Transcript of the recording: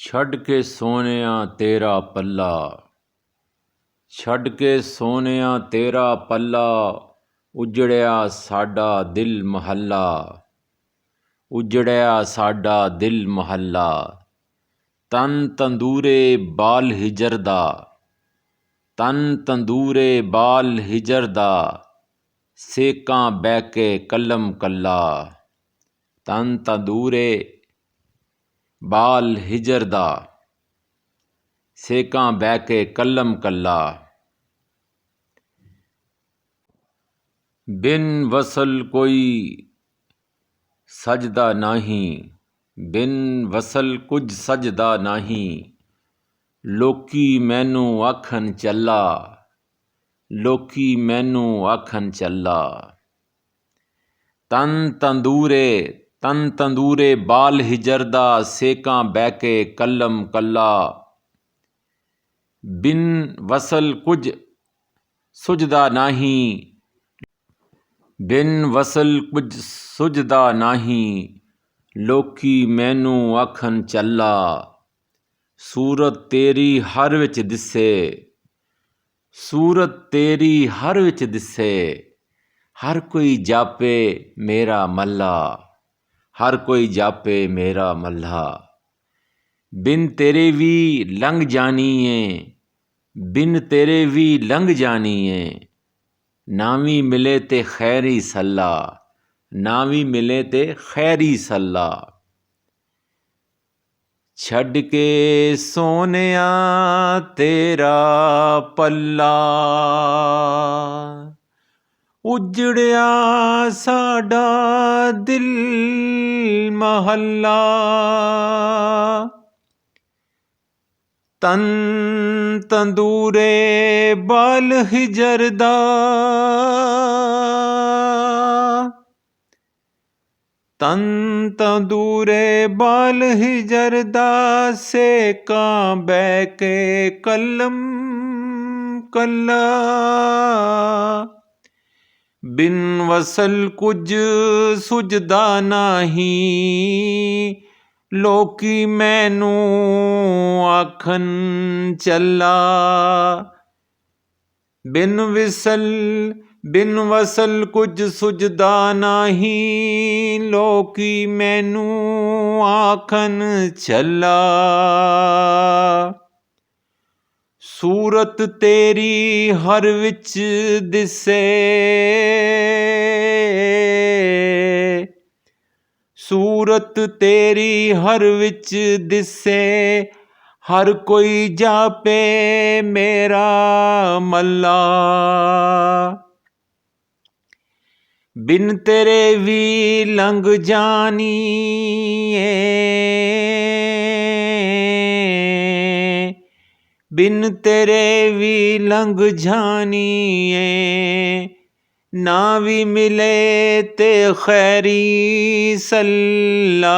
ਛੱਡ ਕੇ ਸੋਹਣਿਆ ਤੇਰਾ ਪੱਲਾ, ਛੱਡ ਕੇ ਸੋਹਣਿਆ ਤੇਰਾ ਪੱਲਾ, ਉਜੜਿਆ ਸਾਡਾ ਦਿਲ ਮਹੱਲਾ, ਉਜੜਿਆ ਸਾਡਾ ਦਿਲ ਮਹੱਲਾ। ਤਨ ਤੰਦੂਰੇ ਬਾਲ ਹਿਜਰ ਦਾ, ਤਨ ਤੰਦੂਰੇ ਬਾਲ ਹਿਜਰ ਦਾ, ਸੇਕਾਂ ਬਹਿ ਕੇ ਕਲਮ ਕੱਲਾ। ਤਨ ਤੰਦੂਰੇ ਬਾਲ ਹਿਜਰ ਦਾ, ਸੇਕਾਂ ਬਹਿ ਕੇ ਕਲਮ ਕੱਲਾ। ਬਿਨ ਵਸਲ ਕੋਈ ਸਜਦਾ ਨਹੀਂ, ਬਿਨ ਵਸਲ ਕੁਝ ਸਜਦਾ ਨਹੀਂ। ਲੋਕੀ ਮੈਨੂੰ ਆਖਣ ਚੱਲਾ, ਲੋਕੀ ਮੈਨੂੰ ਆਖਣ ਚੱਲਾ। ਤਨ ਤੰਦੂਰੇ ਬਾਲ ਹਿਜਰ ਦਾ, ਸੇਕਾਂ ਬਹਿ ਕੇ ਕਲਮ ਕੱਲਾ। ਬਿਨ ਵਸਲ ਕੁਝ ਸੁਝਦਾ ਨਹੀਂ, ਬਿਨ ਵਸਲ ਕੁਝ ਸੁਝਦਾ ਨਹੀਂ। ਲੋਕੀ ਮੈਨੂੰ ਆਖਣ ਚੱਲਾ। ਸੂਰਤ ਤੇਰੀ ਹਰ ਵਿੱਚ ਦਿਸੇ, ਸੂਰਤ ਤੇਰੀ ਹਰ ਵਿੱਚ ਦਿਸੇ। ਹਰ ਕੋਈ ਜਾਪੇ ਮੇਰਾ ਮੱਲਾ, ਹਰ ਕੋਈ ਜਾਪੇ ਮੇਰਾ ਮੱਲਾ। ਬਿਨ ਤੇਰੇ ਵੀ ਲੰਘ ਜਾਣੀ ਏ, ਬਿਨ ਤੇਰੇ ਵੀ ਲੰਘ ਜਾਣੀ ਏ। ਨਾ ਵੀ ਮਿਲੇ ਤੇ ਖੈਰੀ ਸੱਲਾ, ਨਾ ਵੀ ਮਿਲੇ ਤੇ ਖੈਰੀ ਸੱਲਾ। ਛੱਡ ਕੇ ਸੋਹਣਿਆ ਤੇਰਾ ਪੱਲਾ, ਉਜੜਿਆ ਸਾਡਾ ਦਿਲ ਮਹੱਲਾ। ਤਨ ਤੰਦੂਰੇ ਬਾਲ ਹਿਜਰ ਦਾ, ਤਨ ਤੰਦੂਰੇ ਬਾਲ ਹਿਜਰ ਦਾ, ਸੇਕਾਂ ਬਹਿ ਕੇ ਕਲਮ ਕੱਲਾ। ਬਿਨ ਵਸਲ ਕੁਝ ਸੁਝਦਾ ਨਹੀਂ, ਲੋਕੀ ਮੈਨੂੰ ਆਖਣ ਚੱਲਾ। ਬਿਨ ਵਸਲ ਕੁਝ ਸੁਝਦਾ ਨਹੀਂ, ਲੋਕੀ ਮੈਨੂੰ ਆਖਣ ਚੱਲਾ। ਸੂਰਤ ਤੇਰੀ ਹਰ ਵਿੱਚ ਦਿਸੇ, ਸੂਰਤ ਤੇਰੀ ਹਰ ਵਿੱਚ ਦਿਸੇ। ਹਰ ਕੋਈ ਜਾਪੇ ਮੇਰਾ ਮੱਲਾ। ਬਿਨ ਤੇਰੇ ਵੀ ਲੰਘ ਜਾਣੀ ਏ, ਬਿਨ ਤੇਰੇ ਵੀ ਲੰਘ ਜਾਣੀ ਏ। ਨਾ ਵੀ ਮਿਲੇ ਤੇ ਖੈਰੀ ਸੱਲਾ।